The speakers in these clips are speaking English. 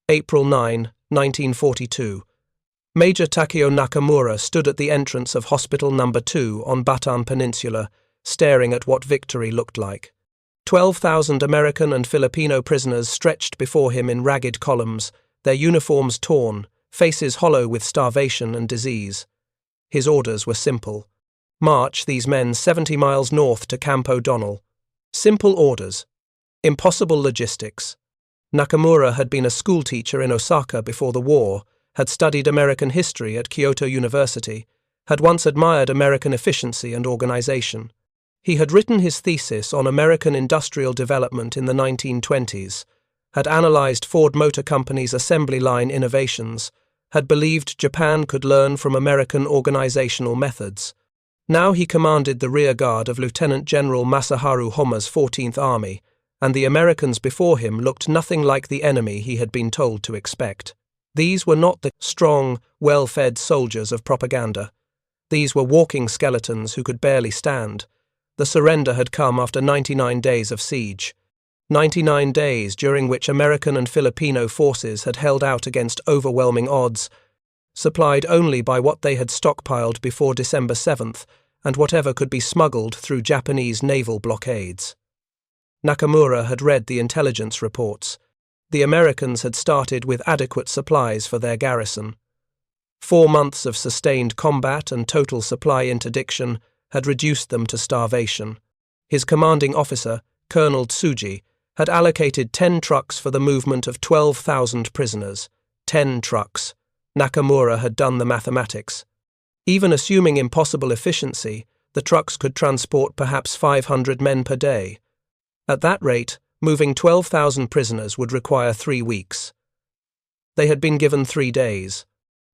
April 9, 1942. Major Takeo Nakamura stood at the entrance of Hospital No. 2 on Bataan Peninsula, staring at what victory looked like. 12,000 American and Filipino prisoners stretched before him in ragged columns, their uniforms torn, faces hollow with starvation and disease. His orders were simple. March these men 70 miles north to Camp O'Donnell. Simple orders. Impossible logistics. Nakamura had been a schoolteacher in Osaka before the war, had studied American history at Kyoto University, had once admired American efficiency and organization. He had written his thesis on American industrial development in the 1920s, had analyzed Ford Motor Company's assembly line innovations, had believed Japan could learn from American organizational methods. Now he commanded the rear guard of Lieutenant General Masaharu Homma's 14th Army, and the Americans before him looked nothing like the enemy he had been told to expect. These were not the strong, well-fed soldiers of propaganda. These were walking skeletons who could barely stand. The surrender had come after 99 days of siege. 99 days during which American and Filipino forces had held out against overwhelming odds, supplied only by what they had stockpiled before December 7th and whatever could be smuggled through Japanese naval blockades. Nakamura had read the intelligence reports. The Americans had started with adequate supplies for their garrison. 4 months of sustained combat and total supply interdiction had reduced them to starvation. His commanding officer, Colonel Tsuji, had allocated 10 trucks for the movement of 12,000 prisoners. 10 trucks. Nakamura had done the mathematics. Even assuming impossible efficiency, the trucks could transport perhaps 500 men per day. At that rate, moving 12,000 prisoners would require 3 weeks. They had been given 3 days.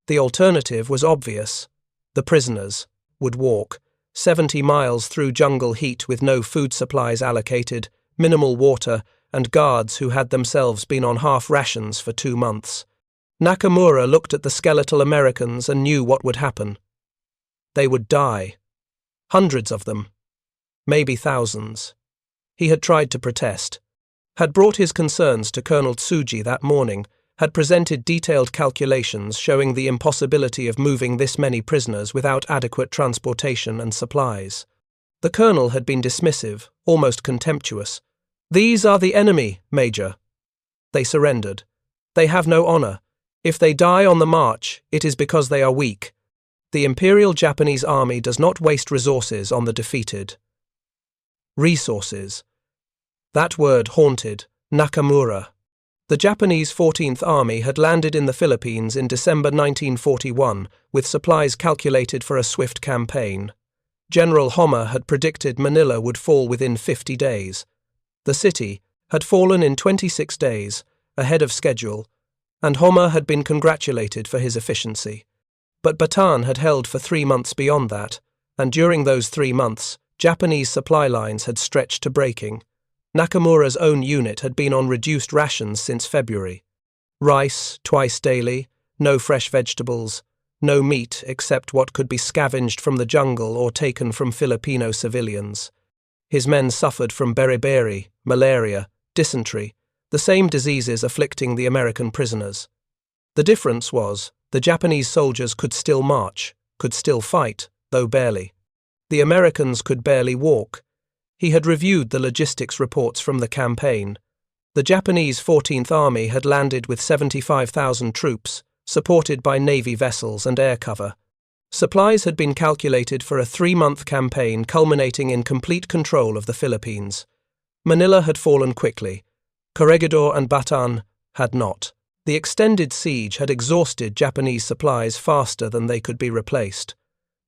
The alternative was obvious. The prisoners would walk 70 miles through jungle heat with no food supplies allocated, minimal water, and guards who had themselves been on half rations for 2 months. Nakamura looked at the skeletal Americans and knew what would happen. They would die. Hundreds of them. Maybe thousands. He had tried to protest, had brought his concerns to Colonel Tsuji that morning, had presented detailed calculations showing the impossibility of moving this many prisoners without adequate transportation and supplies. The colonel had been dismissive, almost contemptuous. "These are the enemy, Major." They surrendered. "They have no honor. If they die on the march, it is because they are weak. The Imperial Japanese Army does not waste resources on the defeated." Resources. That word haunted Nakamura. The Japanese 14th Army had landed in the Philippines in December 1941 with supplies calculated for a swift campaign. General Homma had predicted Manila would fall within 50 days. The city had fallen in 26 days, ahead of schedule, and Homma had been congratulated for his efficiency. But Bataan had held for 3 months beyond that, and during those 3 months, Japanese supply lines had stretched to breaking. Nakamura's own unit had been on reduced rations since February. Rice twice daily, no fresh vegetables, no meat except what could be scavenged from the jungle or taken from Filipino civilians. His men suffered from beriberi, malaria, dysentery, the same diseases afflicting the American prisoners. The difference was, the Japanese soldiers could still march, could still fight, though barely. The Americans could barely walk. He had reviewed the logistics reports from the campaign. The Japanese 14th Army had landed with 75,000 troops, supported by Navy vessels and air cover. Supplies had been calculated for a 3-month campaign culminating in complete control of the Philippines. Manila had fallen quickly. Corregidor and Bataan had not. The extended siege had exhausted Japanese supplies faster than they could be replaced.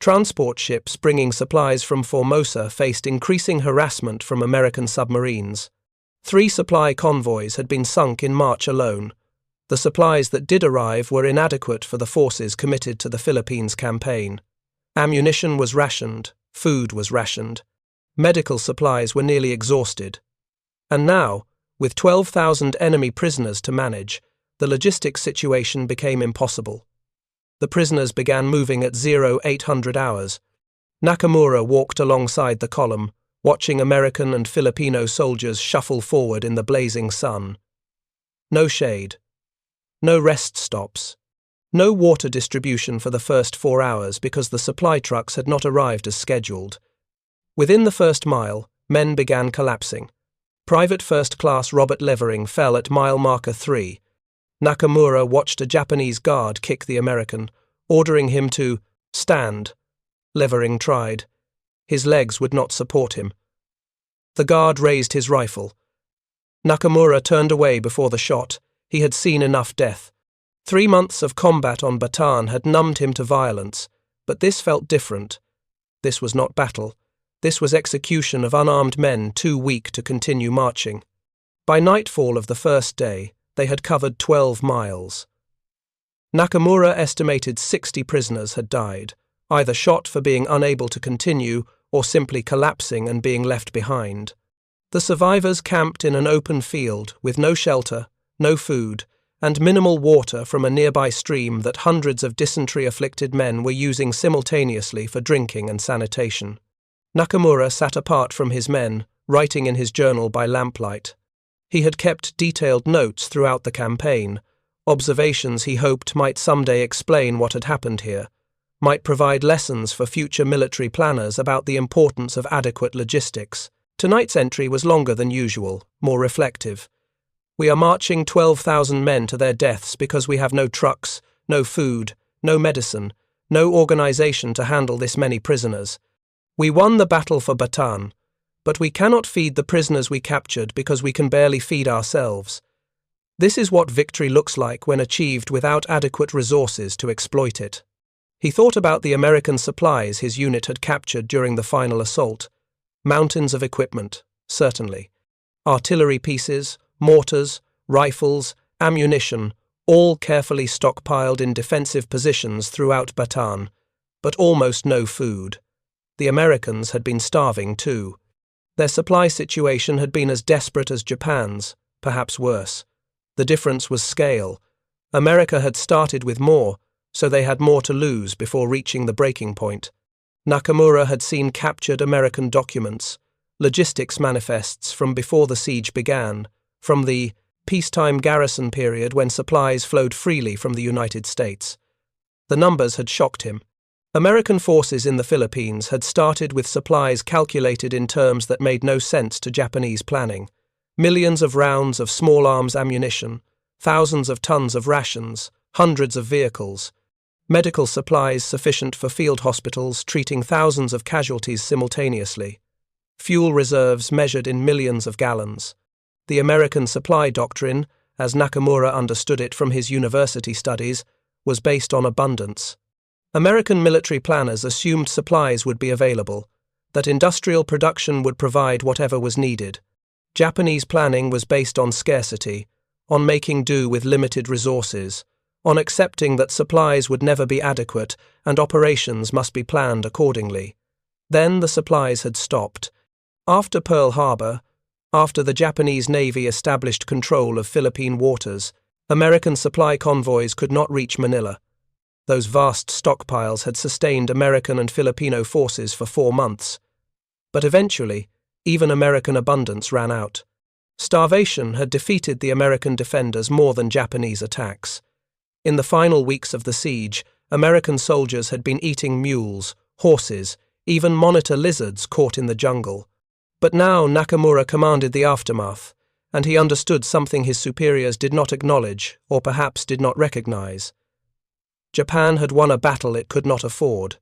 Transport ships bringing supplies from Formosa faced increasing harassment from American submarines. 3 supply convoys had been sunk in March alone. The supplies that did arrive were inadequate for the forces committed to the Philippines campaign. Ammunition was rationed, food was rationed. Medical supplies were nearly exhausted. And now, with 12,000 enemy prisoners to manage, the logistics situation became impossible. The prisoners began moving at 0800 hours. Nakamura walked alongside the column, watching American and Filipino soldiers shuffle forward in the blazing sun. No shade. no rest stops. No water distribution for the first 4 hours because the supply trucks had not arrived as scheduled. Within the first mile, men began collapsing. Private First Class Robert Levering fell at mile marker 3. Nakamura watched a Japanese guard kick the American, ordering him to stand. Levering tried. His legs would not support him. The guard raised his rifle. Nakamura turned away before the shot. He had seen enough death. 3 months of combat on Bataan had numbed him to violence, but this felt different. This was not battle. This was execution of unarmed men too weak to continue marching. By nightfall of the first day, they had covered 12 miles. Nakamura estimated 60 prisoners had died, either shot for being unable to continue or simply collapsing and being left behind. The survivors camped in an open field with no shelter, no food, and minimal water from a nearby stream that hundreds of dysentery-afflicted men were using simultaneously for drinking and sanitation. Nakamura sat apart from his men, writing in his journal by lamplight. He had kept detailed notes throughout the campaign, observations he hoped might someday explain what had happened here, might provide lessons for future military planners about the importance of adequate logistics. Tonight's entry was longer than usual, more reflective. We are marching 12,000 men to their deaths because we have no trucks, no food, no medicine, no organization to handle this many prisoners. We won the battle for Bataan, but we cannot feed the prisoners we captured because we can barely feed ourselves. This is what victory looks like when achieved without adequate resources to exploit it. He thought about the American supplies his unit had captured during the final assault. Mountains of equipment, certainly. Artillery pieces, mortars, rifles, ammunition, all carefully stockpiled in defensive positions throughout Bataan, but almost no food. The Americans had been starving too. Their supply situation had been as desperate as Japan's, perhaps worse. The difference was scale. America had started with more, so they had more to lose before reaching the breaking point. Nakamura had seen captured American documents, logistics manifests from before the siege began, from the peacetime garrison period when supplies flowed freely from the United States. The numbers had shocked him. American forces in the Philippines had started with supplies calculated in terms that made no sense to Japanese planning. Millions of rounds of small arms ammunition, thousands of tons of rations, hundreds of vehicles, medical supplies sufficient for field hospitals treating thousands of casualties simultaneously, fuel reserves measured in millions of gallons. The American supply doctrine, as Nakamura understood it from his university studies, was based on abundance. American military planners assumed supplies would be available, that industrial production would provide whatever was needed. Japanese planning was based on scarcity, on making do with limited resources, on accepting that supplies would never be adequate and operations must be planned accordingly. Then the supplies had stopped. After Pearl Harbor, after the Japanese Navy established control of Philippine waters, American supply convoys could not reach Manila. Those vast stockpiles had sustained American and Filipino forces for 4 months. But eventually, even American abundance ran out. Starvation had defeated the American defenders more than Japanese attacks. In the final weeks of the siege, American soldiers had been eating mules, horses, even monitor lizards caught in the jungle. But now Nakamura commanded the aftermath, and he understood something his superiors did not acknowledge or perhaps did not recognize. Japan had won a battle it could not afford.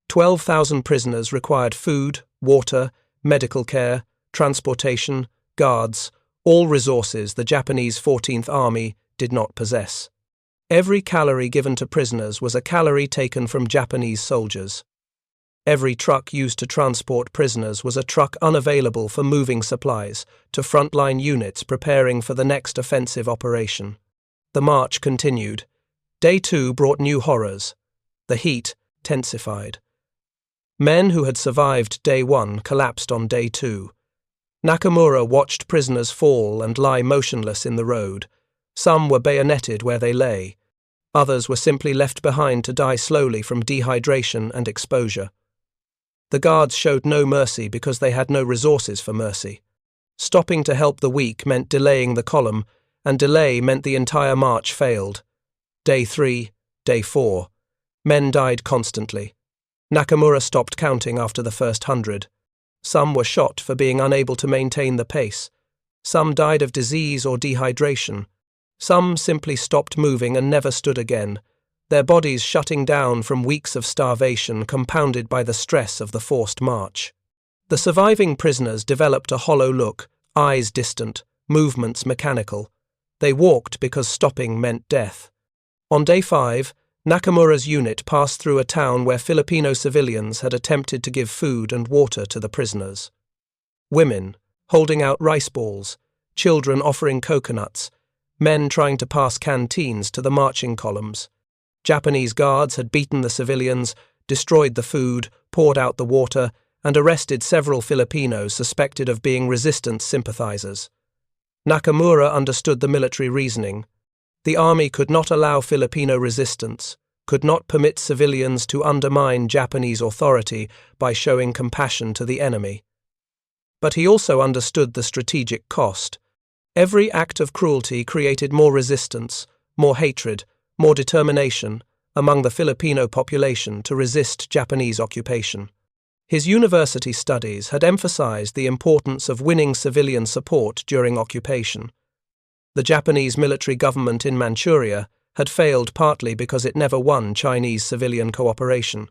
12,000 prisoners required food, water, medical care, transportation, guards, all resources the Japanese 14th Army did not possess. Every calorie given to prisoners was a calorie taken from Japanese soldiers. Every truck used to transport prisoners was a truck unavailable for moving supplies to frontline units preparing for the next offensive operation. The march continued. Day 2 brought new horrors. The heat intensified. Men who had survived Day 1 collapsed on Day 2. Nakamura watched prisoners fall and lie motionless in the road. Some were bayoneted where they lay. Others were simply left behind to die slowly from dehydration and exposure. The guards showed no mercy because they had no resources for mercy. Stopping to help the weak meant delaying the column, and delay meant the entire march failed. Day 3, Day 4. Men died constantly. Nakamura stopped counting after the first 100. Some were shot for being unable to maintain the pace. Some died of disease or dehydration. Some simply stopped moving and never stood again, their bodies shutting down from weeks of starvation compounded by the stress of the forced march. The surviving prisoners developed a hollow look, eyes distant, movements mechanical. They walked because stopping meant death. On Day 5, Nakamura's unit passed through a town where Filipino civilians had attempted to give food and water to the prisoners. Women, holding out rice balls, children offering coconuts, men trying to pass canteens to the marching columns. Japanese guards had beaten the civilians, destroyed the food, poured out the water, and arrested several Filipinos suspected of being resistance sympathizers. Nakamura understood the military reasoning. The army could not allow Filipino resistance, could not permit civilians to undermine Japanese authority by showing compassion to the enemy. But he also understood the strategic cost. Every act of cruelty created more resistance, more hatred, more determination among the Filipino population to resist Japanese occupation. His university studies had emphasized the importance of winning civilian support during occupation. The Japanese military government in Manchuria had failed partly because it never won Chinese civilian cooperation.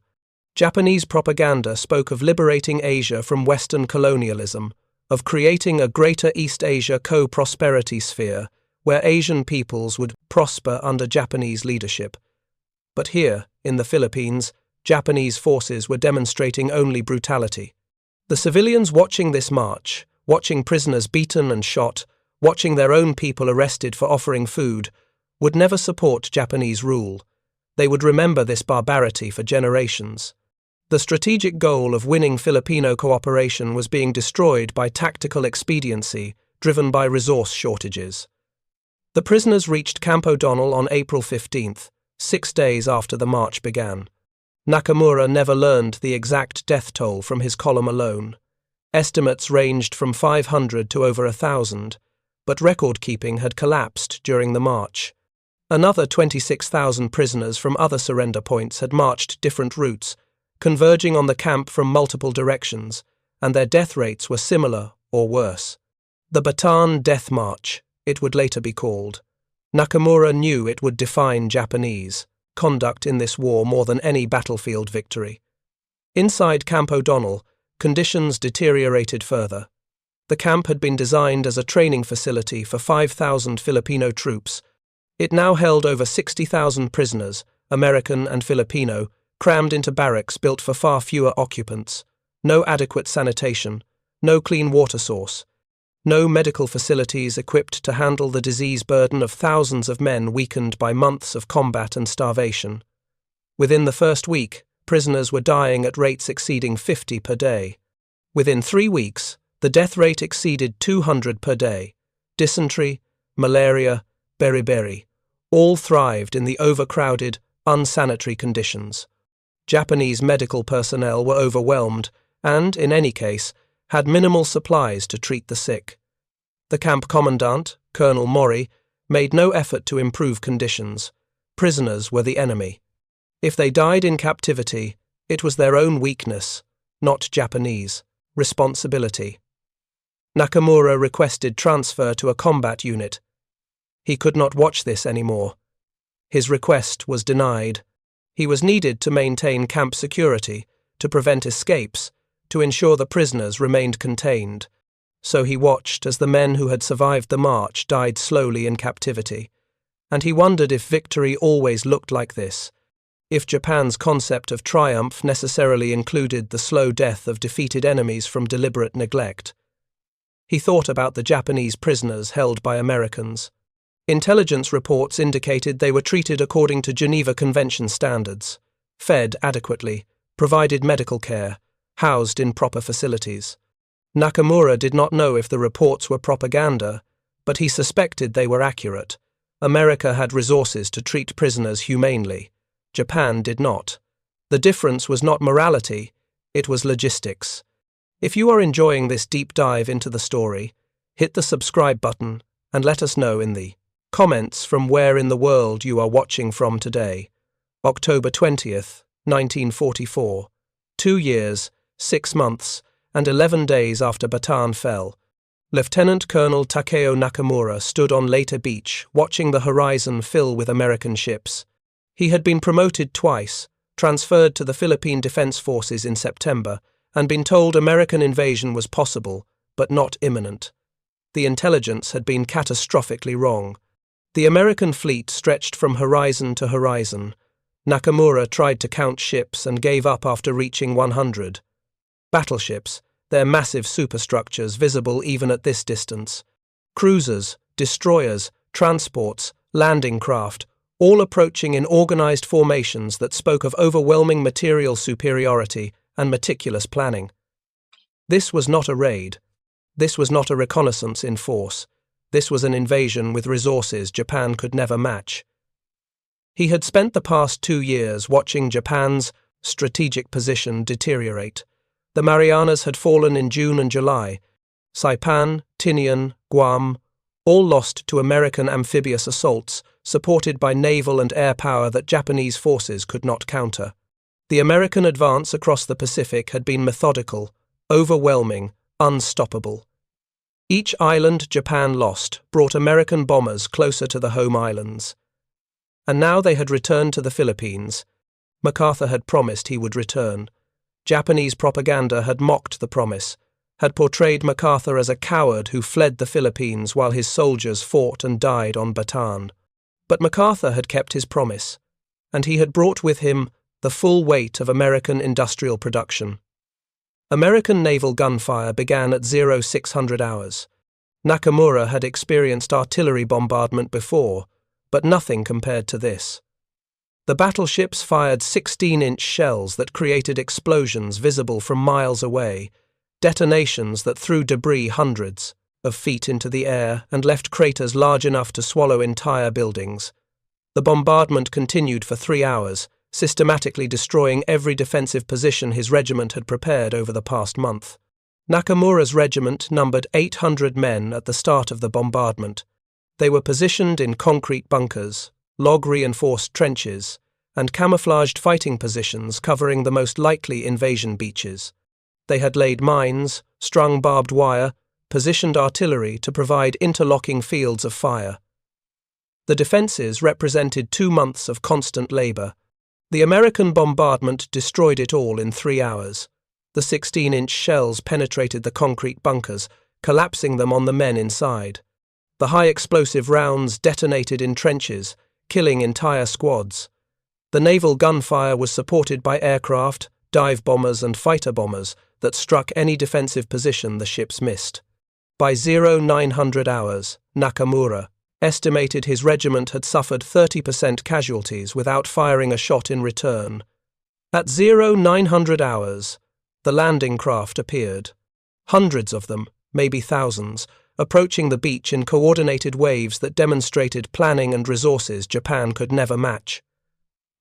Japanese propaganda spoke of liberating Asia from Western colonialism, of creating a greater East Asia co-prosperity sphere where Asian peoples would prosper under Japanese leadership. But here, in the Philippines, Japanese forces were demonstrating only brutality. The civilians watching this march, watching prisoners beaten and shot, watching their own people arrested for offering food, would never support Japanese rule. They would remember this barbarity for generations. The strategic goal of winning Filipino cooperation was being destroyed by tactical expediency driven by resource shortages. The prisoners reached Camp O'Donnell on April 15th, 6 days after the march began. Nakamura never learned the exact death toll from his column alone. Estimates ranged from 500 to over 1,000, but record-keeping had collapsed during the march. Another 26,000 prisoners from other surrender points had marched different routes, converging on the camp from multiple directions, and their death rates were similar or worse. The Bataan Death March, it would later be called. Nakamura knew it would define Japanese conduct in this war more than any battlefield victory. Inside Camp O'Donnell, conditions deteriorated further. The camp had been designed as a training facility for 5,000 Filipino troops. It now held over 60,000 prisoners, American and Filipino, crammed into barracks built for far fewer occupants. No adequate sanitation, no clean water source, no medical facilities equipped to handle the disease burden of thousands of men weakened by months of combat and starvation. Within the first week, prisoners were dying at rates exceeding 50 per day. Within 3 weeks, the death rate exceeded 200 per day. Dysentery, malaria, beriberi, all thrived in the overcrowded, unsanitary conditions. Japanese medical personnel were overwhelmed and, in any case, had minimal supplies to treat the sick. The camp commandant, Colonel Mori, made no effort to improve conditions. Prisoners were the enemy. If they died in captivity, it was their own weakness, not Japanese, responsibility. Nakamura requested transfer to a combat unit. He could not watch this anymore. His request was denied. He was needed to maintain camp security, to prevent escapes, to ensure the prisoners remained contained. So he watched as the men who had survived the march died slowly in captivity. And he wondered if victory always looked like this, if Japan's concept of triumph necessarily included the slow death of defeated enemies from deliberate neglect. He thought about the Japanese prisoners held by Americans. Intelligence reports indicated they were treated according to Geneva Convention standards, fed adequately, provided medical care, housed in proper facilities. Nakamura did not know if the reports were propaganda, but he suspected they were accurate. America had resources to treat prisoners humanely. Japan did not. The difference was not morality, it was logistics. If you are enjoying this deep dive into the story, hit the subscribe button and let us know in the Comments from where in the world you are watching from today. October 20th, 1944. 2 years, 6 months, and 11 days after Bataan fell, Lieutenant Colonel Takeo Nakamura stood on Leyte Beach, watching the horizon fill with American ships. He had been promoted twice, transferred to the Philippine Defense Forces in September, and been told American invasion was possible, but not imminent. The intelligence had been catastrophically wrong. The American fleet stretched from horizon to horizon. Nakamura tried to count ships and gave up after reaching 100. Battleships, their massive superstructures visible even at this distance. Cruisers, destroyers, transports, landing craft, all approaching in organized formations that spoke of overwhelming material superiority and meticulous planning. This was not a raid. This was not a reconnaissance in force. This was an invasion with resources Japan could never match. He had spent the past 2 years watching Japan's strategic position deteriorate. The Marianas had fallen in June and July. Saipan, Tinian, Guam, all lost to American amphibious assaults, supported by naval and air power that Japanese forces could not counter. The American advance across the Pacific had been methodical, overwhelming, unstoppable. Each island Japan lost brought American bombers closer to the home islands. And now they had returned to the Philippines. MacArthur had promised he would return. Japanese propaganda had mocked the promise, had portrayed MacArthur as a coward who fled the Philippines while his soldiers fought and died on Bataan. But MacArthur had kept his promise, and he had brought with him the full weight of American industrial production. American naval gunfire began at 0600 hours. Nakamura had experienced artillery bombardment before, but nothing compared to this. The battleships fired 16-inch shells that created explosions visible from miles away, detonations that threw debris hundreds of feet into the air and left craters large enough to swallow entire buildings. The bombardment continued for 3 hours, systematically destroying every defensive position his regiment had prepared over the past month. Nakamura's regiment numbered 800 men at the start of the bombardment. They were positioned in concrete bunkers, log-reinforced trenches, and camouflaged fighting positions covering the most likely invasion beaches. They had laid mines, strung barbed wire, positioned artillery to provide interlocking fields of fire. The defences represented 2 months of constant labour. The American bombardment destroyed it all in 3 hours. The 16-inch shells penetrated the concrete bunkers, collapsing them on the men inside. The high-explosive rounds detonated in trenches, killing entire squads. The naval gunfire was supported by aircraft, dive bombers and fighter bombers that struck any defensive position the ships missed. By 0900 hours, Nakamura estimated his regiment had suffered 30% casualties without firing a shot in return. At 0900 hours, the landing craft appeared. Hundreds of them, maybe thousands, approaching the beach in coordinated waves that demonstrated planning and resources Japan could never match.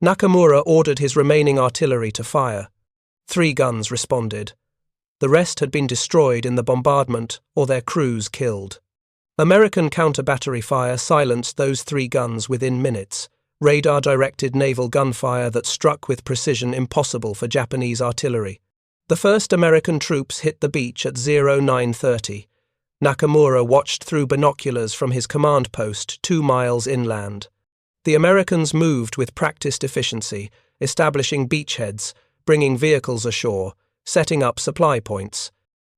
Nakamura ordered his remaining artillery to fire. 3 guns responded. The rest had been destroyed in the bombardment or their crews killed. American counter-battery fire silenced those 3 guns within minutes, radar-directed naval gunfire that struck with precision impossible for Japanese artillery. The first American troops hit the beach at 0930. Nakamura watched through binoculars from his command post 2 miles inland. The Americans moved with practiced efficiency, establishing beachheads, bringing vehicles ashore, setting up supply points.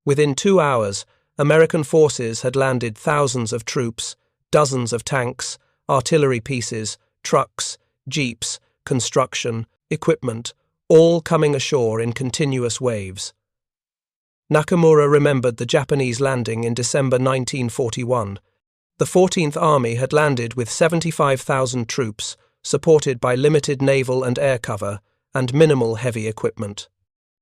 Within 2 hours, American forces had landed thousands of troops, dozens of tanks, artillery pieces, trucks, jeeps, construction, equipment, all coming ashore in continuous waves. Nakamura remembered the Japanese landing in December 1941. The 14th Army had landed with 75,000 troops, supported by limited naval and air cover, and minimal heavy equipment.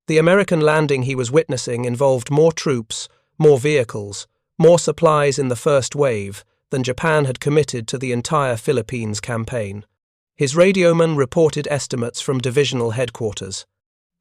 The American landing he was witnessing involved more troops, more vehicles, more supplies in the first wave than Japan had committed to the entire Philippines campaign. His radioman reported estimates from divisional headquarters.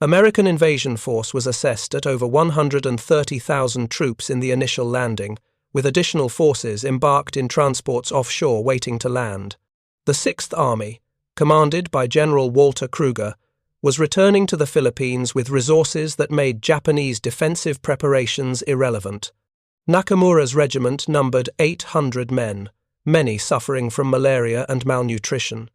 American invasion force was assessed at over 130,000 troops in the initial landing, with additional forces embarked in transports offshore waiting to land. The Sixth Army, commanded by General Walter Kruger, was returning to the Philippines with resources that made Japanese defensive preparations irrelevant. Nakamura's regiment numbered 800 men, many suffering from malaria and malnutrition.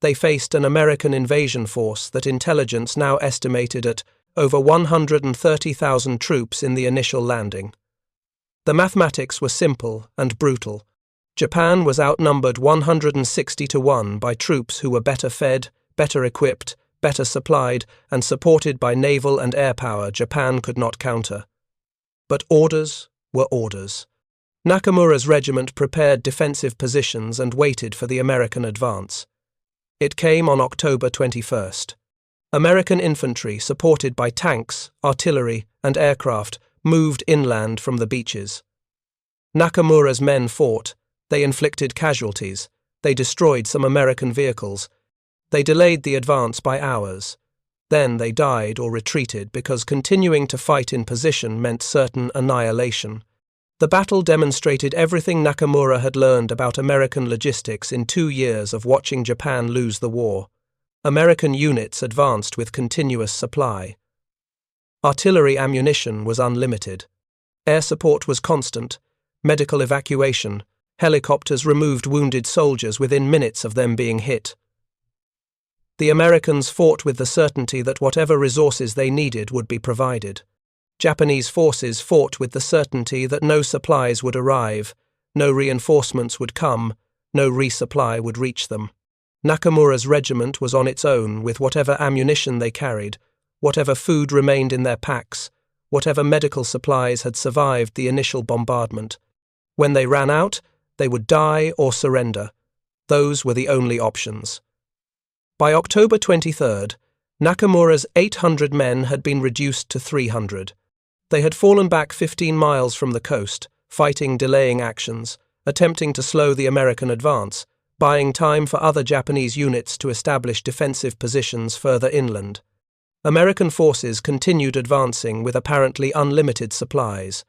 They faced an American invasion force that intelligence now estimated at over 130,000 troops in the initial landing. The mathematics were simple and brutal. Japan was outnumbered 160 to 1 by troops who were better fed, better equipped, better supplied, and supported by naval and air power Japan could not counter. But orders were orders. Nakamura's regiment prepared defensive positions and waited for the American advance. It came on October 21st. American infantry, supported by tanks, artillery, and aircraft, moved inland from the beaches. Nakamura's men fought. They inflicted casualties. They destroyed some American vehicles. They delayed the advance by hours. Then they died or retreated because continuing to fight in position meant certain annihilation. The battle demonstrated everything Nakamura had learned about American logistics in 2 years of watching Japan lose the war. American units advanced with continuous supply. Artillery ammunition was unlimited. Air support was constant. Medical evacuation. Helicopters removed wounded soldiers within minutes of them being hit. The Americans fought with the certainty that whatever resources they needed would be provided. Japanese forces fought with the certainty that no supplies would arrive, no reinforcements would come, no resupply would reach them. Nakamura's regiment was on its own with whatever ammunition they carried, whatever food remained in their packs, whatever medical supplies had survived the initial bombardment. When they ran out, they would die or surrender. Those were the only options. By October 23rd, Nakamura's 800 men had been reduced to 300. They had fallen back 15 miles from the coast, fighting delaying actions, attempting to slow the American advance, buying time for other Japanese units to establish defensive positions further inland. American forces continued advancing with apparently unlimited supplies.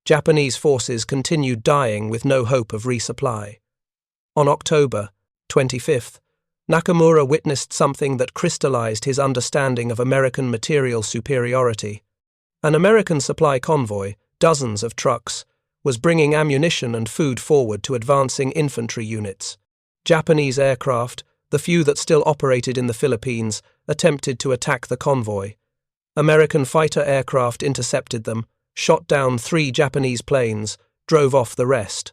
Japanese forces continued dying with no hope of resupply. On October 25th, Nakamura witnessed something that crystallized his understanding of American material superiority. An American supply convoy, dozens of trucks, was bringing ammunition and food forward to advancing infantry units. Japanese aircraft, the few that still operated in the Philippines, attempted to attack the convoy. American fighter aircraft intercepted them, shot down 3 Japanese planes, drove off the rest.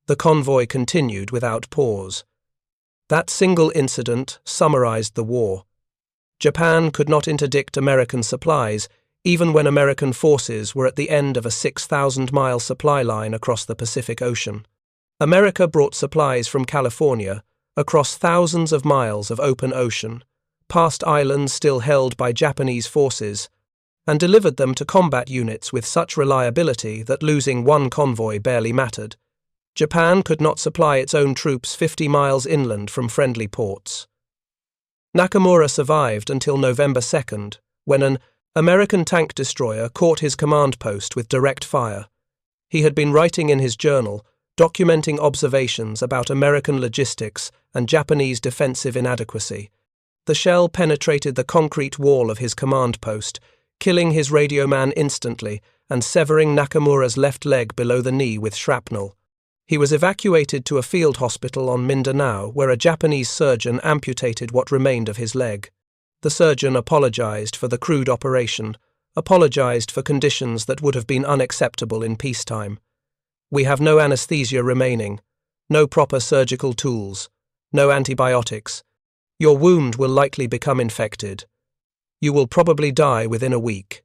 The convoy continued without pause. That single incident summarized the war. Japan could not interdict American supplies, even when American forces were at the end of a 6,000-mile supply line across the Pacific Ocean. America brought supplies from California across thousands of miles of open ocean, past islands still held by Japanese forces, and delivered them to combat units with such reliability that losing one convoy barely mattered. Japan could not supply its own troops 50 miles inland from friendly ports. Nakamura survived until November 2nd, when an American tank destroyer caught his command post with direct fire. He had been writing in his journal, documenting observations about American logistics and Japanese defensive inadequacy. The shell penetrated the concrete wall of his command post, killing his radioman instantly and severing Nakamura's left leg below the knee with shrapnel. He was evacuated to a field hospital on Mindanao, where a Japanese surgeon amputated what remained of his leg. The surgeon apologized for the crude operation, apologized for conditions that would have been unacceptable in peacetime. "We have no anesthesia remaining, no proper surgical tools, no antibiotics. Your wound will likely become infected. You will probably die within a week.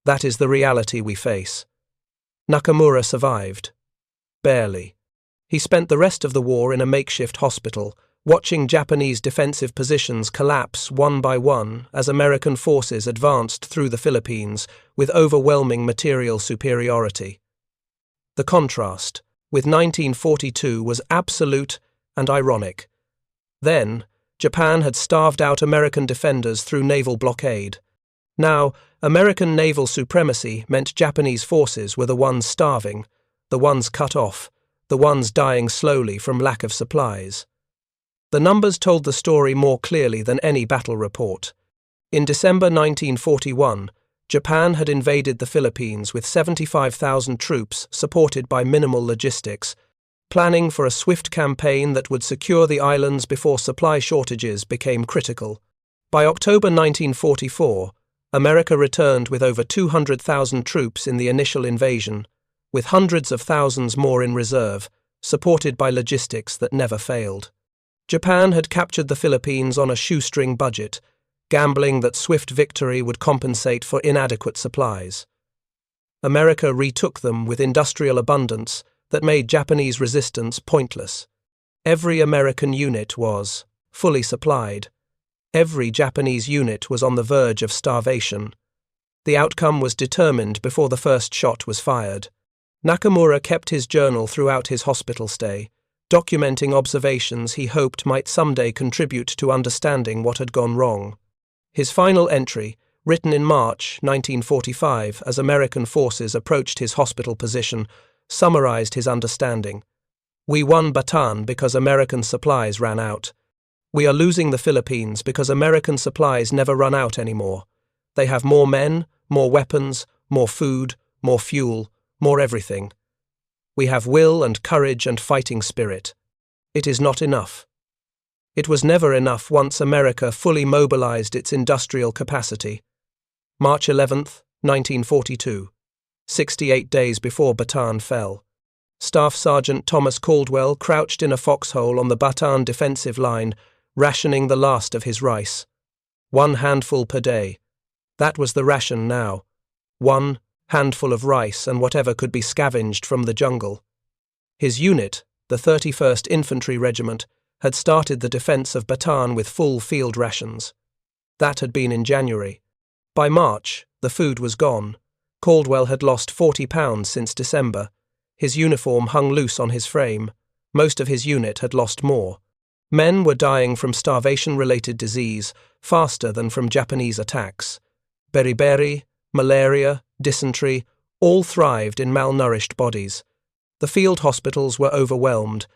That is the reality we face." Nakamura survived. Barely. He spent the rest of the war in a makeshift hospital, watching Japanese defensive positions collapse one by one as American forces advanced through the Philippines with overwhelming material superiority. The contrast with 1942 was absolute and ironic. Then, Japan had starved out American defenders through naval blockade. Now, American naval supremacy meant Japanese forces were the ones starving, the ones cut off, the ones dying slowly from lack of supplies. The numbers told the story more clearly than any battle report. In December 1941, Japan had invaded the Philippines with 75,000 troops supported by minimal logistics, planning for a swift campaign that would secure the islands before supply shortages became critical. By October 1944, America returned with over 200,000 troops in the initial invasion, with hundreds of thousands more in reserve, supported by logistics that never failed. Japan had captured the Philippines on a shoestring budget, gambling that swift victory would compensate for inadequate supplies. America retook them with industrial abundance that made Japanese resistance pointless. Every American unit was fully supplied. Every Japanese unit was on the verge of starvation. The outcome was determined before the first shot was fired. Nakamura kept his journal throughout his hospital stay, documenting observations he hoped might someday contribute to understanding what had gone wrong. His final entry, written in March 1945 as American forces approached his hospital position, summarized his understanding. "We won Bataan because American supplies ran out. We are losing the Philippines because American supplies never run out anymore. They have more men, more weapons, more food, more fuel, more everything. We have will and courage and fighting spirit. It is not enough." It was never enough once America fully mobilized its industrial capacity. March 11, 1942, 68 days before Bataan fell. Staff Sergeant Thomas Caldwell crouched in a foxhole on the Bataan defensive line, rationing the last of his rice. 1 handful per day. That was the ration now. 1 handful of rice and whatever could be scavenged from the jungle. His unit, the 31st Infantry Regiment, had started the defense of Bataan with full field rations. That had been in January. By March, the food was gone. Caldwell had lost 40 pounds since December. His uniform hung loose on his frame. Most of his unit had lost more. Men were dying from starvation-related disease faster than from Japanese attacks. Beriberi, malaria, dysentery, all thrived in malnourished bodies. The field hospitals were overwhelmed.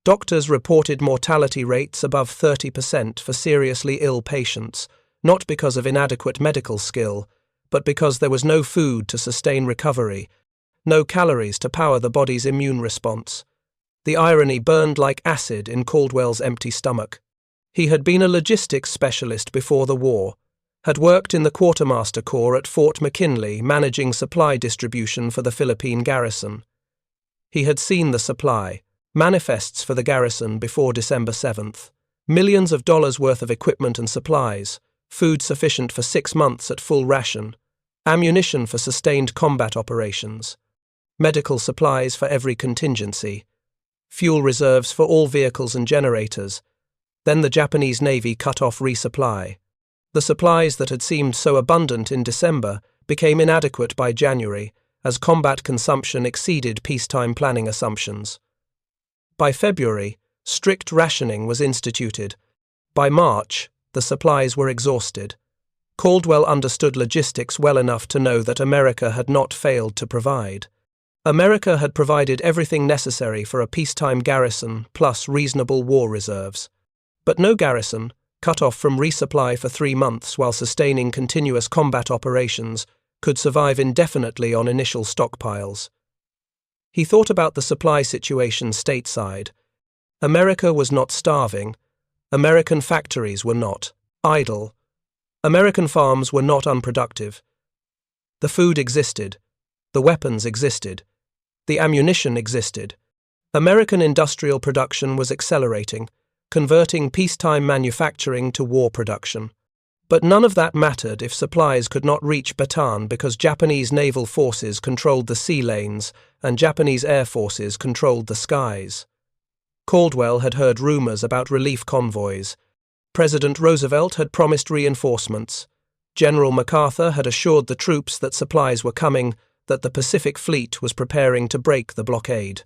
Doctors reported mortality rates above 30% for seriously ill patients, not because of inadequate medical skill, but because there was no food to sustain recovery, no calories to power the body's immune response. The irony burned like acid in Caldwell's empty stomach. He had been a logistics specialist before the war, had worked in the Quartermaster Corps at Fort McKinley managing supply distribution for the Philippine garrison. He had seen the supply, manifests for the garrison before December 7th, millions of dollars worth of equipment and supplies, food sufficient for 6 months at full ration, ammunition for sustained combat operations, medical supplies for every contingency, fuel reserves for all vehicles and generators. Then the Japanese Navy cut off resupply. The supplies that had seemed so abundant in December became inadequate by January, as combat consumption exceeded peacetime planning assumptions. By February, strict rationing was instituted. By March, the supplies were exhausted. Caldwell understood logistics well enough to know that America had not failed to provide. America had provided everything necessary for a peacetime garrison plus reasonable war reserves. But no garrison, cut off from resupply for 3 months while sustaining continuous combat operations, could survive indefinitely on initial stockpiles. He thought about the supply situation stateside. America was not starving. American factories were not idle. American farms were not unproductive. The food existed. The weapons existed. The ammunition existed. American industrial production was accelerating, converting peacetime manufacturing to war production. But none of that mattered if supplies could not reach Bataan because Japanese naval forces controlled the sea lanes and Japanese air forces controlled the skies. Caldwell had heard rumors about relief convoys. President Roosevelt had promised reinforcements. General MacArthur had assured the troops that supplies were coming, that the Pacific Fleet was preparing to break the blockade.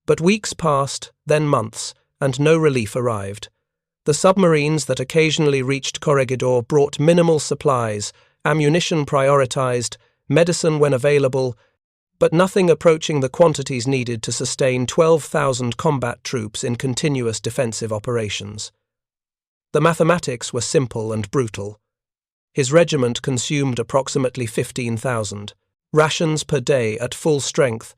But weeks passed, then months, and no relief arrived. The submarines that occasionally reached Corregidor brought minimal supplies, ammunition prioritized, medicine when available, but nothing approaching the quantities needed to sustain 12,000 combat troops in continuous defensive operations. The mathematics were simple and brutal. His regiment consumed approximately 15,000 rations per day at full strength.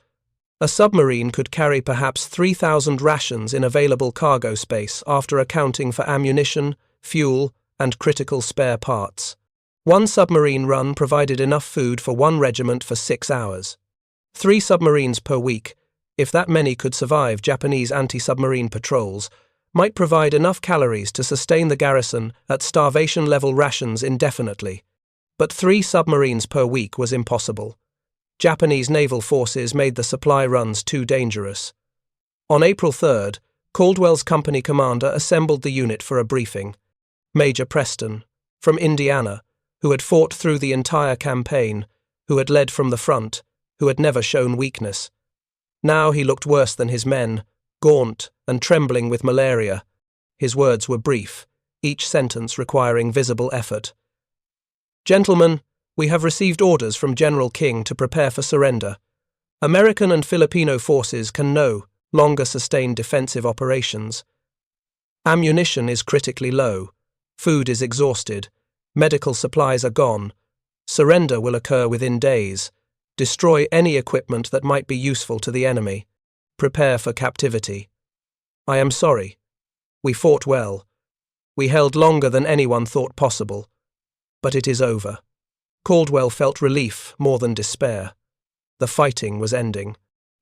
A submarine could carry perhaps 3,000 rations in available cargo space after accounting for ammunition, fuel, and critical spare parts. One submarine run provided enough food for one regiment for 6 hours. 3 submarines per week, if that many could survive Japanese anti-submarine patrols, might provide enough calories to sustain the garrison at starvation-level rations indefinitely. But 3 submarines per week was impossible. Japanese naval forces made the supply runs too dangerous. On April 3rd, Caldwell's company commander assembled the unit for a briefing. Major Preston, from Indiana, who had fought through the entire campaign, who had led from the front, who had never shown weakness. Now he looked worse than his men, gaunt and trembling with malaria. His words were brief, each sentence requiring visible effort. "Gentlemen, we have received orders from General King to prepare for surrender. American and Filipino forces can no longer sustain defensive operations. Ammunition is critically low. Food is exhausted. Medical supplies are gone. Surrender will occur within days. Destroy any equipment that might be useful to the enemy. Prepare for captivity. I am sorry. We fought well. We held longer than anyone thought possible. But it is over." Caldwell felt relief more than despair. The fighting was ending.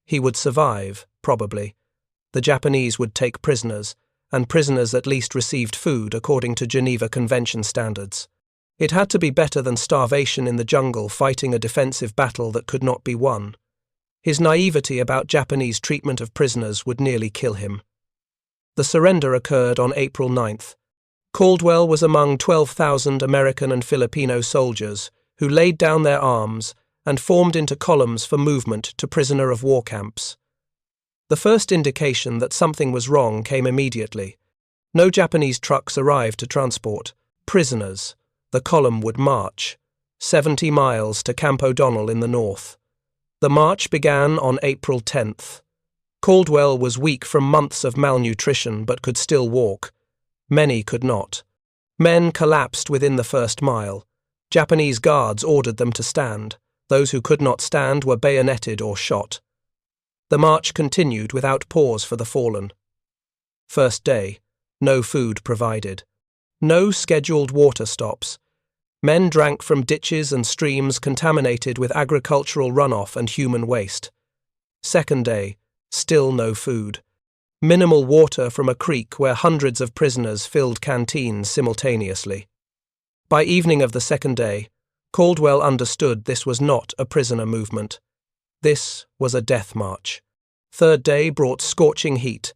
He would survive, probably. The Japanese would take prisoners, and prisoners at least received food according to Geneva Convention standards. It had to be better than starvation in the jungle fighting a defensive battle that could not be won. His naivety about Japanese treatment of prisoners would nearly kill him. The surrender occurred on April 9th. Caldwell was among 12,000 American and Filipino soldiers who laid down their arms and formed into columns for movement to prisoner of war camps. The first indication that something was wrong came immediately. No Japanese trucks arrived to transport prisoners. The column would march 70 miles to Camp O'Donnell in the north. The march began on April 10th. Caldwell was weak from months of malnutrition but could still walk. Many could not. Men collapsed within the first mile. Japanese guards ordered them to stand. Those who could not stand were bayoneted or shot. The march continued without pause for the fallen. First day, no food provided. No scheduled water stops. Men drank from ditches and streams contaminated with agricultural runoff and human waste. Second day, still no food. Minimal water from a creek where hundreds of prisoners filled canteens simultaneously. By evening of the second day, Caldwell understood this was not a prisoner movement. This was a death march. Third day brought scorching heat.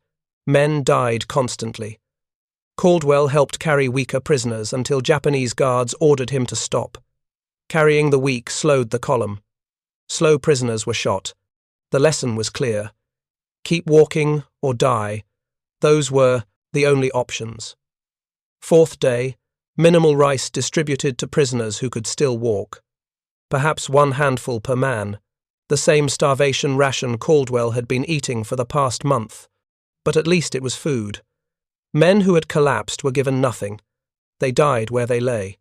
Men died constantly. Caldwell helped carry weaker prisoners until Japanese guards ordered him to stop. Carrying the weak slowed the column. Slow prisoners were shot. The lesson was clear. Keep walking or die. Those were the only options. Fourth day, minimal rice distributed to prisoners who could still walk. Perhaps one handful per man, the same starvation ration Caldwell had been eating for the past month. But at least it was food. Men who had collapsed were given nothing. They died where they lay.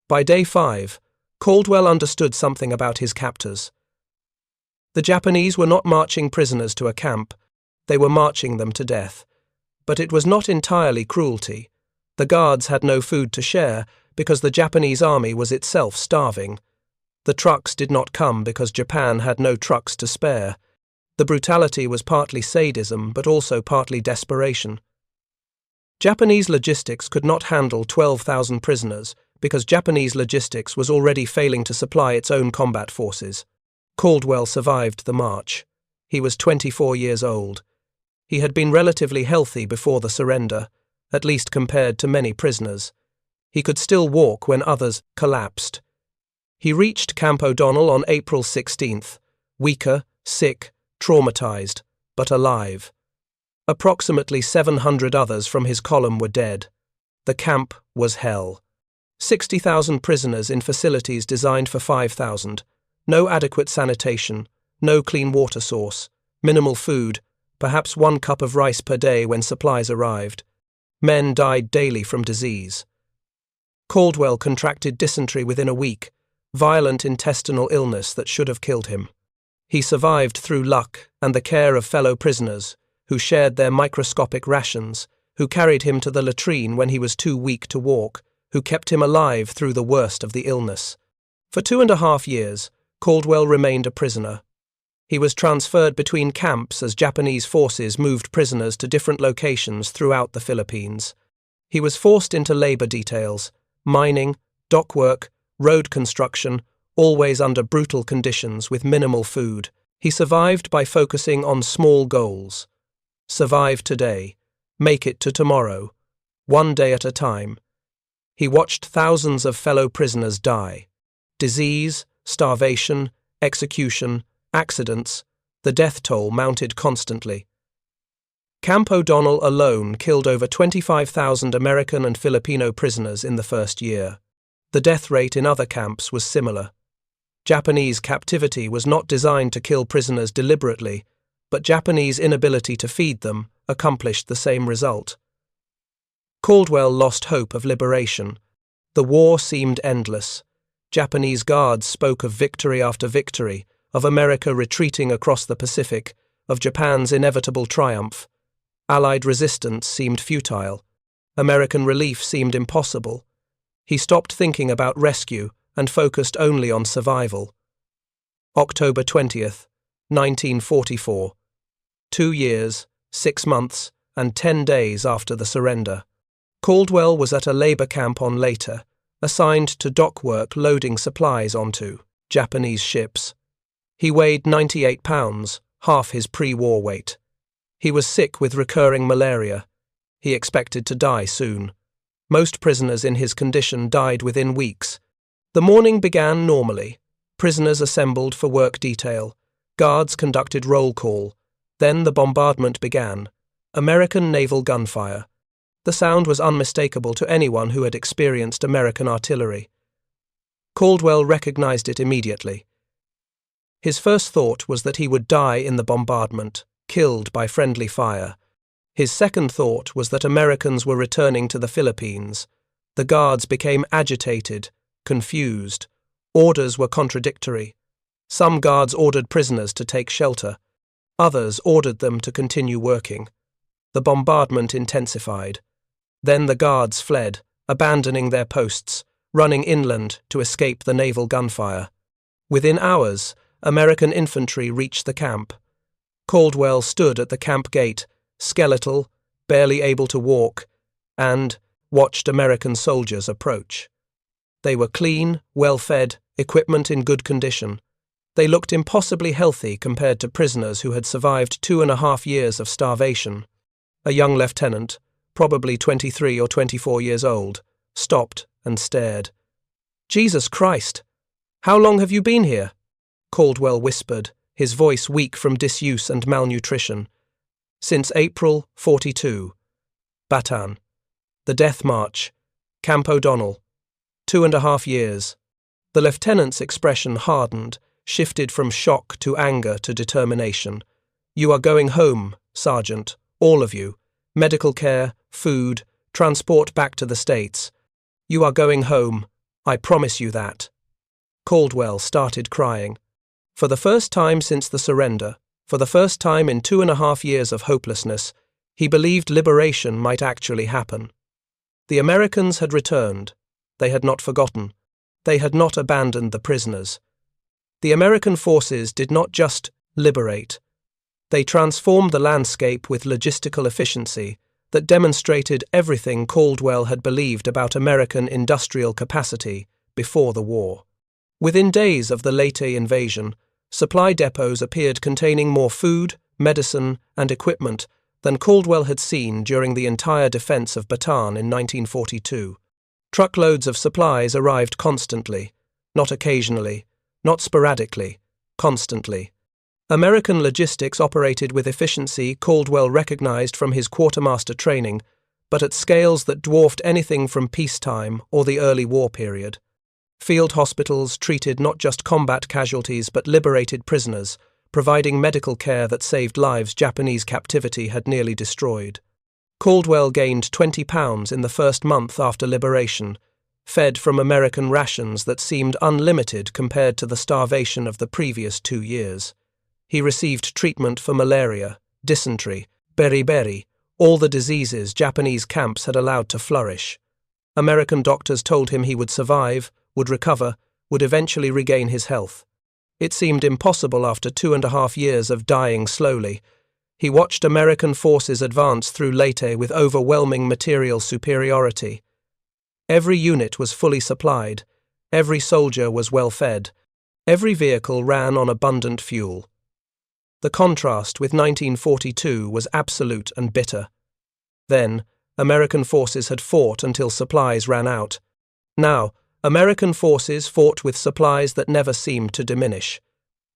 By day 5, Caldwell understood something about his captors. The Japanese were not marching prisoners to a camp. They were marching them to death. But it was not entirely cruelty. The guards had no food to share because the Japanese army was itself starving. The trucks did not come because Japan had no trucks to spare. The brutality was partly sadism but also partly desperation. Japanese logistics could not handle 12,000 prisoners because Japanese logistics was already failing to supply its own combat forces. Caldwell survived the march. He was 24 years old. He had been relatively healthy before the surrender, at least compared to many prisoners. He could still walk when others collapsed. He reached Camp O'Donnell on April 16th, weaker, sick, traumatized, but alive. Approximately 700 others from his column were dead. The camp was hell. 60,000 prisoners in facilities designed for 5,000. No adequate sanitation, no clean water source, minimal food, perhaps 1 cup of rice per day when supplies arrived. Men died daily from disease. Caldwell contracted dysentery within a week, violent intestinal illness that should have killed him. He survived through luck and the care of fellow prisoners, who shared their microscopic rations, who carried him to the latrine when he was too weak to walk, who kept him alive through the worst of the illness. For 2.5 years, Caldwell remained a prisoner. He was transferred between camps as Japanese forces moved prisoners to different locations throughout the Philippines. He was forced into labor details, mining, dock work, road construction, always under brutal conditions with minimal food. He survived by focusing on small goals. Survive today, make it to tomorrow, one day at a time. He watched thousands of fellow prisoners die. Disease, starvation, execution, accidents, the death toll mounted constantly. Camp O'Donnell alone killed over 25,000 American and Filipino prisoners in the first year. The death rate in other camps was similar. Japanese captivity was not designed to kill prisoners deliberately, but Japanese inability to feed them accomplished the same result. Caldwell lost hope of liberation. The war seemed endless. Japanese guards spoke of victory after victory, of America retreating across the Pacific, of Japan's inevitable triumph. Allied resistance seemed futile. American relief seemed impossible. He stopped thinking about rescue and focused only on survival. October 20th, 1944. 2 years, 6 months, and 10 days after the surrender. Caldwell was at a labor camp on Leyte, assigned to dock work loading supplies onto Japanese ships. He weighed 98 pounds, half his pre-war weight. He was sick with recurring malaria. He expected to die soon. Most prisoners in his condition died within weeks. The morning began normally. Prisoners assembled for work detail. Guards conducted roll call. Then the bombardment began. American naval gunfire. The sound was unmistakable to anyone who had experienced American artillery. Caldwell recognized it immediately. His first thought was that he would die in the bombardment, killed by friendly fire. His second thought was that Americans were returning to the Philippines. The guards became agitated, confused. Orders were contradictory. Some guards ordered prisoners to take shelter. Others ordered them to continue working. The bombardment intensified. Then the guards fled, abandoning their posts, running inland to escape the naval gunfire. Within hours, American infantry reached the camp. Caldwell stood at the camp gate, skeletal, barely able to walk, and watched American soldiers approach. They were clean, well-fed, equipment in good condition. They looked impossibly healthy compared to prisoners who had survived 2.5 years of starvation. A young lieutenant, probably 23 or 24 years old, stopped and stared. "Jesus Christ! How long have you been here?" Caldwell whispered, his voice weak from disuse and malnutrition. "Since April 42. Bataan. The Death March. Camp O'Donnell. 2.5 years. The lieutenant's expression hardened, shifted from shock to anger to determination. "You are going home, Sergeant, all of you. Medical care, food, transport back to the States. You are going home. I promise you that." Caldwell started crying. For the first time since the surrender, for the first time in 2.5 years of hopelessness, he believed liberation might actually happen. The Americans had returned. They had not forgotten. They had not abandoned the prisoners. The American forces did not just liberate. They transformed the landscape with logistical efficiency that demonstrated everything Caldwell had believed about American industrial capacity before the war. Within days of the Leyte invasion, supply depots appeared containing more food, medicine, and equipment than Caldwell had seen during the entire defense of Bataan in 1942. Truckloads of supplies arrived constantly, not occasionally, not sporadically, constantly. American logistics operated with efficiency Caldwell recognized from his quartermaster training, but at scales that dwarfed anything from peacetime or the early war period. Field hospitals treated not just combat casualties but liberated prisoners, providing medical care that saved lives Japanese captivity had nearly destroyed. Caldwell gained 20 pounds in the first month after liberation, fed from American rations that seemed unlimited compared to the starvation of the previous 2 years. He received treatment for malaria, dysentery, beriberi, all the diseases Japanese camps had allowed to flourish. American doctors told him he would survive, would recover, would eventually regain his health. It seemed impossible after 2.5 years of dying slowly. He watched American forces advance through Leyte with overwhelming material superiority. Every unit was fully supplied, every soldier was well fed, every vehicle ran on abundant fuel. The contrast with 1942 was absolute and bitter. Then, American forces had fought until supplies ran out. Now, American forces fought with supplies that never seemed to diminish.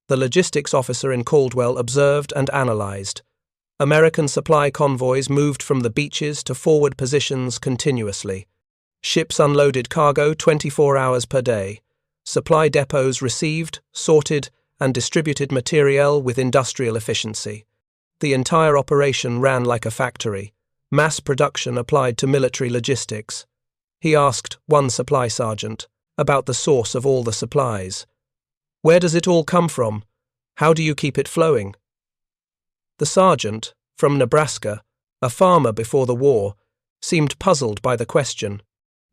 The logistics officer in Caldwell observed and analyzed. American supply convoys moved from the beaches to forward positions continuously. Ships unloaded cargo 24 hours per day. Supply depots received, sorted, and distributed materiel with industrial efficiency. The entire operation ran like a factory. Mass production applied to military logistics. He asked one supply sergeant about the source of all the supplies. "Where does it all come from? How do you keep it flowing?" The sergeant, from Nebraska, a farmer before the war, seemed puzzled by the question.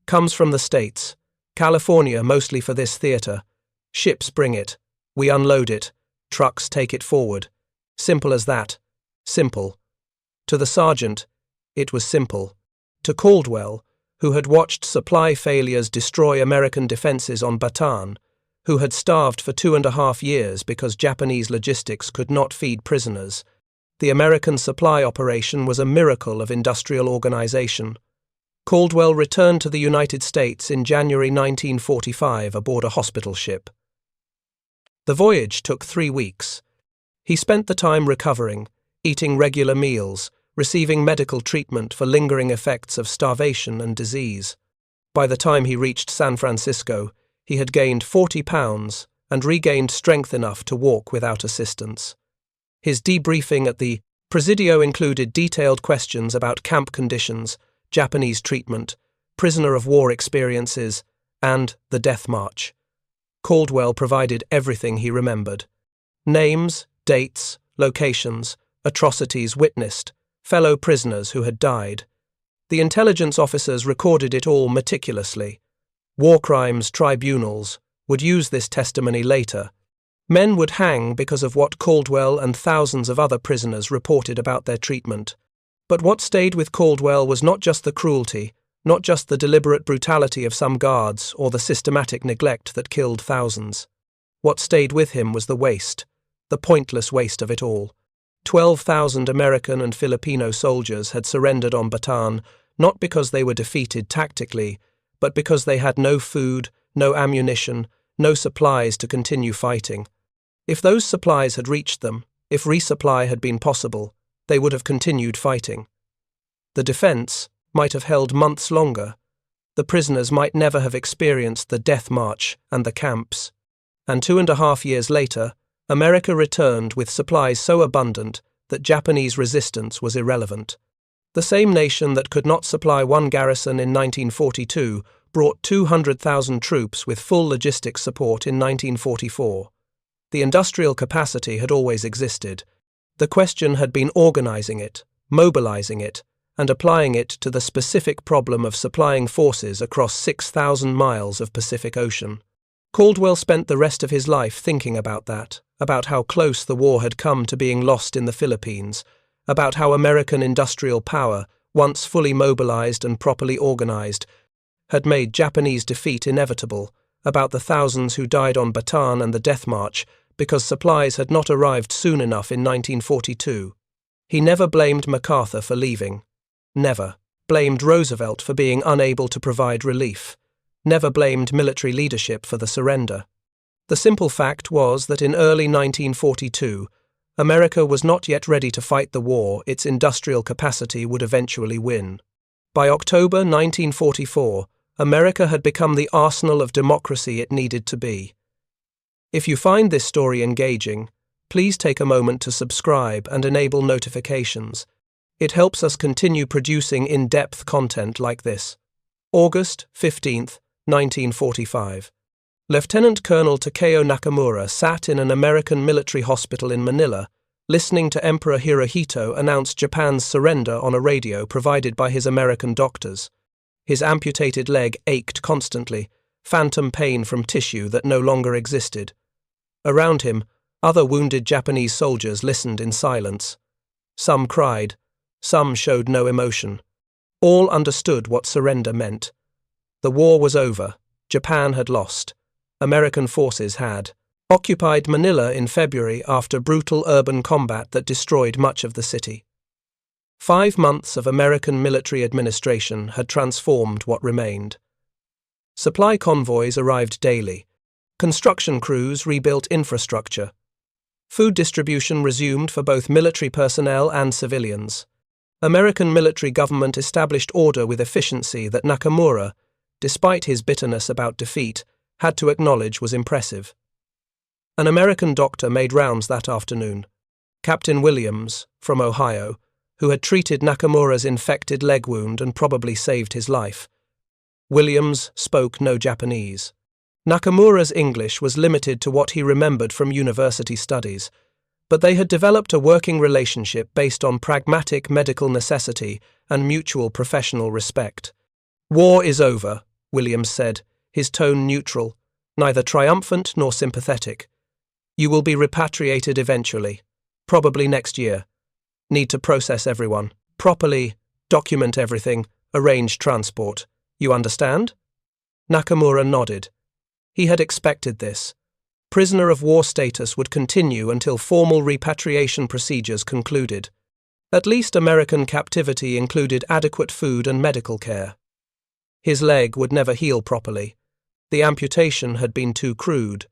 "Comes from the States. California mostly for this theater. Ships bring it. We unload it. Trucks take it forward. Simple as that. Simple." To the sergeant, it was simple. To Caldwell, who had watched supply failures destroy American defenses on Bataan, who had starved for 2.5 years because Japanese logistics could not feed prisoners, the American supply operation was a miracle of industrial organization. Caldwell returned to the United States in January 1945 aboard a hospital ship. The voyage took 3 weeks. He spent the time recovering, eating regular meals, receiving medical treatment for lingering effects of starvation and disease. By the time he reached San Francisco, he had gained 40 pounds and regained strength enough to walk without assistance. His debriefing at the Presidio included detailed questions about camp conditions, Japanese treatment, prisoner of war experiences, and the death march. Caldwell provided everything he remembered. Names, dates, locations, atrocities witnessed, fellow prisoners who had died. The intelligence officers recorded it all meticulously. War crimes tribunals would use this testimony later. Men would hang because of what Caldwell and thousands of other prisoners reported about their treatment. But what stayed with Caldwell was not just the cruelty, not just the deliberate brutality of some guards or the systematic neglect that killed thousands. What stayed with him was the waste, the pointless waste of it all. 12,000 American and Filipino soldiers had surrendered on Bataan, not because they were defeated tactically, but because they had no food, no ammunition, no supplies to continue fighting. If those supplies had reached them, if resupply had been possible, they would have continued fighting. The defense might have held months longer. The prisoners might never have experienced the death march and the camps. And 2.5 years later, America returned with supplies so abundant that Japanese resistance was irrelevant. The same nation that could not supply one garrison in 1942 brought 200,000 troops with full logistics support in 1944. The industrial capacity had always existed. The question had been organizing it, mobilizing it, and applying it to the specific problem of supplying forces across 6,000 miles of Pacific Ocean. Caldwell spent the rest of his life thinking about that, about how close the war had come to being lost in the Philippines, about how American industrial power, once fully mobilized and properly organized, had made Japanese defeat inevitable, about the thousands who died on Bataan and the Death March because supplies had not arrived soon enough in 1942. He never blamed MacArthur for leaving. Never blamed Roosevelt for being unable to provide relief. Never blamed military leadership for the surrender. The simple fact was that in early 1942, America was not yet ready to fight the war its industrial capacity would eventually win. By October 1944, America had become the arsenal of democracy it needed to be. If you find this story engaging, Please take a moment to subscribe and enable notifications. It helps us continue producing in-depth content like this. August 15th, 1945. Lieutenant Colonel Takeo Nakamura sat in an American military hospital in Manila, listening to Emperor Hirohito announce Japan's surrender on a radio provided by his American doctors. His amputated leg ached constantly, phantom pain from tissue that no longer existed. Around him, other wounded Japanese soldiers listened in silence. Some cried, some showed no emotion. All understood what surrender meant. The war was over. Japan had lost. American forces had occupied Manila in February after brutal urban combat that destroyed much of the city. 5 months of American military administration had transformed what remained. Supply convoys arrived daily. Construction crews rebuilt infrastructure. Food distribution resumed for both military personnel and civilians. American military government established order with efficiency that Nakamura, despite his bitterness about defeat, had to acknowledge was impressive. An American doctor made rounds that afternoon. Captain Williams, from Ohio, who had treated Nakamura's infected leg wound and probably saved his life. Williams spoke no Japanese. Nakamura's English was limited to what he remembered from university studies, but they had developed a working relationship based on pragmatic medical necessity and mutual professional respect. "War is over," Williams said, his tone neutral, neither triumphant nor sympathetic. "You will be repatriated eventually, probably next year. Need to process everyone, properly, document everything, arrange transport. You understand?" Nakamura nodded. He had expected this. Prisoner of war status would continue until formal repatriation procedures concluded. At least American captivity included adequate food and medical care. His leg would never heal properly. The amputation had been too crude,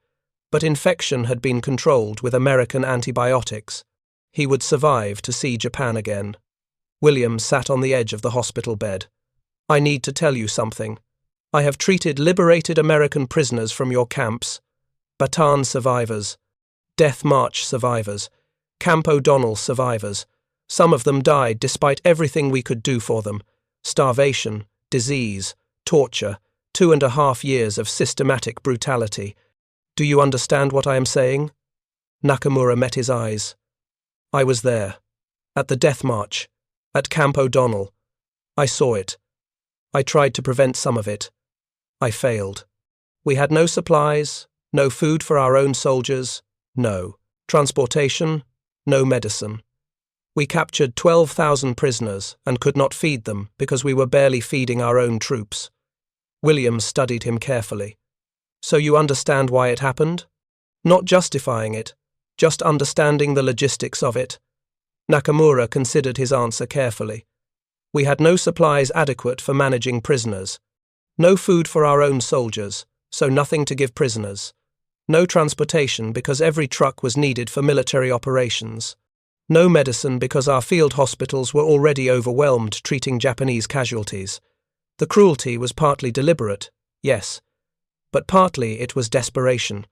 but infection had been controlled with American antibiotics. He would survive to see Japan again. Williams sat on the edge of the hospital bed. "I need to tell you something. I have treated liberated American prisoners from your camps, Bataan survivors, Death March survivors, Camp O'Donnell survivors. Some of them died despite everything we could do for them. Starvation, disease, torture, 2.5 years of systematic brutality. Do you understand what I am saying?" Nakamura met his eyes. "I was there. At the Death March. At Camp O'Donnell. I saw it. I tried to prevent some of it. I failed. We had no supplies, no food for our own soldiers, no transportation, no medicine. We captured 12,000 prisoners and could not feed them because we were barely feeding our own troops." Williams studied him carefully. "So you understand why it happened? Not justifying it, just understanding the logistics of it." Nakamura considered his answer carefully. "We had no supplies adequate for managing prisoners. No food for our own soldiers, so nothing to give prisoners. No transportation because every truck was needed for military operations. No medicine because our field hospitals were already overwhelmed treating Japanese casualties. The cruelty was partly deliberate, yes, but partly it was desperation.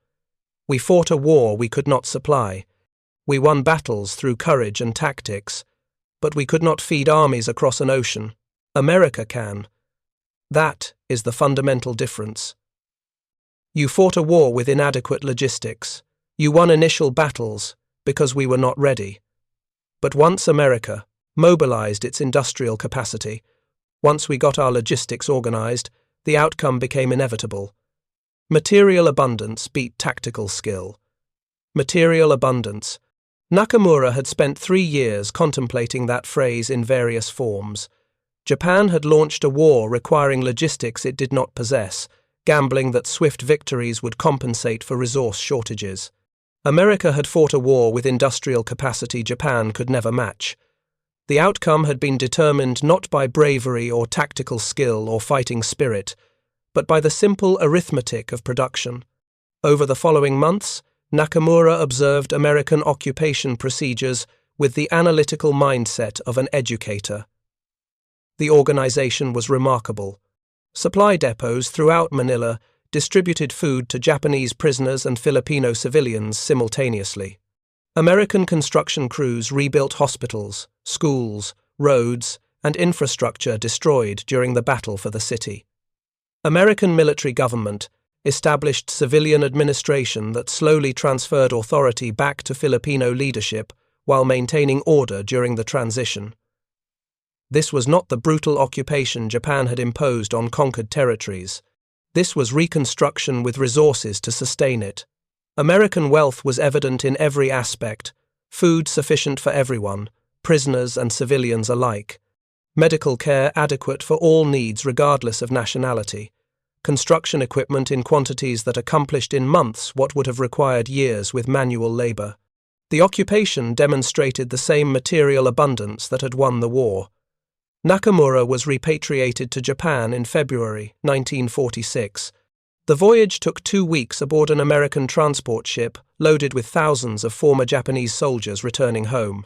We fought a war we could not supply. We won battles through courage and tactics, but we could not feed armies across an ocean. America can. That is the fundamental difference. You fought a war with inadequate logistics. You won initial battles because we were not ready. But once America mobilized its industrial capacity, once we got our logistics organized, the outcome became inevitable. Material abundance beat tactical skill. Material abundance. Nakamura had spent 3 years contemplating that phrase in various forms. Japan had launched a war requiring logistics it did not possess, gambling that swift victories would compensate for resource shortages. America had fought a war with industrial capacity Japan could never match. The outcome had been determined not by bravery or tactical skill or fighting spirit, but by the simple arithmetic of production. Over the following months, Nakamura observed American occupation procedures with the analytical mindset of an educator. The organization was remarkable. Supply depots throughout Manila distributed food to Japanese prisoners and Filipino civilians simultaneously. American construction crews rebuilt hospitals, schools, roads, and infrastructure destroyed during the battle for the city. American military government established civilian administration that slowly transferred authority back to Filipino leadership while maintaining order during the transition. This was not the brutal occupation Japan had imposed on conquered territories. This was reconstruction with resources to sustain it. American wealth was evident in every aspect: food sufficient for everyone, prisoners and civilians alike, medical care adequate for all needs regardless of nationality, construction equipment in quantities that accomplished in months what would have required years with manual labor. The occupation demonstrated the same material abundance that had won the war. Nakamura was repatriated to Japan in February 1946. The voyage took 2 weeks aboard an American transport ship loaded with thousands of former Japanese soldiers returning home.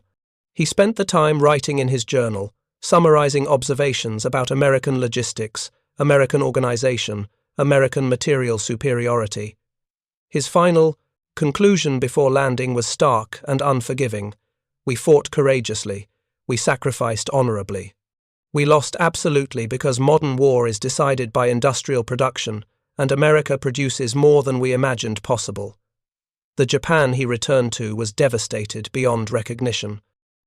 He spent the time writing in his journal, summarizing observations about American logistics, American organization, American material superiority. His final conclusion before landing was stark and unforgiving. We fought courageously. We sacrificed honorably. We lost absolutely because modern war is decided by industrial production, and America produces more than we imagined possible. The Japan he returned to was devastated beyond recognition.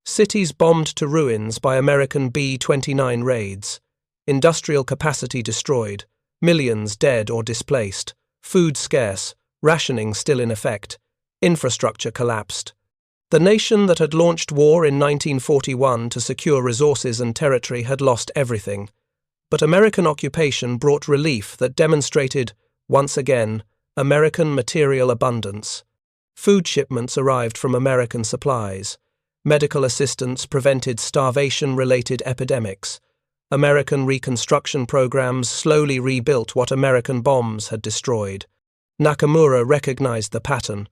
Cities bombed to ruins by American B-29 raids, industrial capacity destroyed, millions dead or displaced, food scarce, rationing still in effect, infrastructure collapsed. The nation that had launched war in 1941 to secure resources and territory had lost everything. But American occupation brought relief that demonstrated, once again, American material abundance. Food shipments arrived from American supplies. Medical assistance prevented starvation-related epidemics. American reconstruction programs slowly rebuilt what American bombs had destroyed. Nakamura recognized the pattern.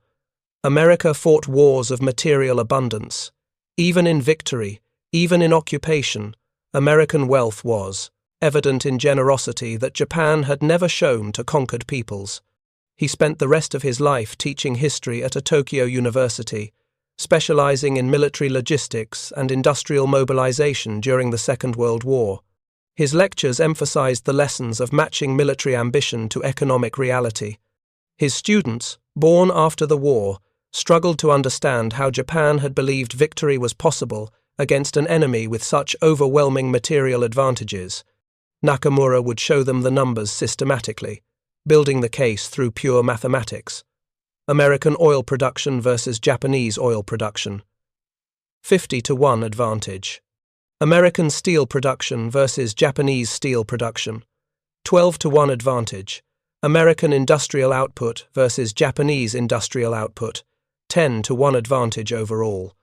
America fought wars of material abundance. Even in victory, even in occupation, American wealth was evident in generosity that Japan had never shown to conquered peoples. He spent the rest of his life teaching history at a Tokyo University, specializing in military logistics and industrial mobilization during the Second World War. His lectures emphasized the lessons of matching military ambition to economic reality. His students, born after the war, struggled to understand how Japan had believed victory was possible against an enemy with such overwhelming material advantages. Nakamura would show them the numbers systematically, building the case through pure mathematics. American oil production versus Japanese oil production. 50-1 advantage. American steel production versus Japanese steel production. 12-1 advantage. American industrial output versus Japanese industrial output. 10-1 advantage overall.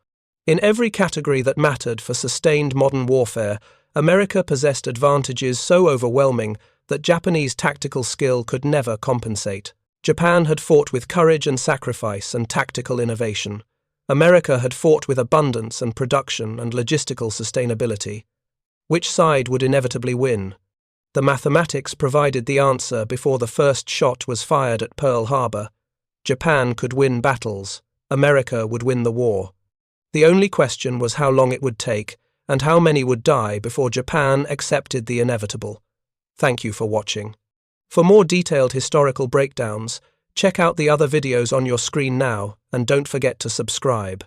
In every category that mattered for sustained modern warfare, America possessed advantages so overwhelming that Japanese tactical skill could never compensate. Japan had fought with courage and sacrifice and tactical innovation. America had fought with abundance and production and logistical sustainability. Which side would inevitably win? The mathematics provided the answer before the first shot was fired at Pearl Harbor. Japan could win battles. America would win the war. The only question was how long it would take, and how many would die before Japan accepted the inevitable. Thank you for watching. For more detailed historical breakdowns, check out the other videos on your screen now, and don't forget to subscribe.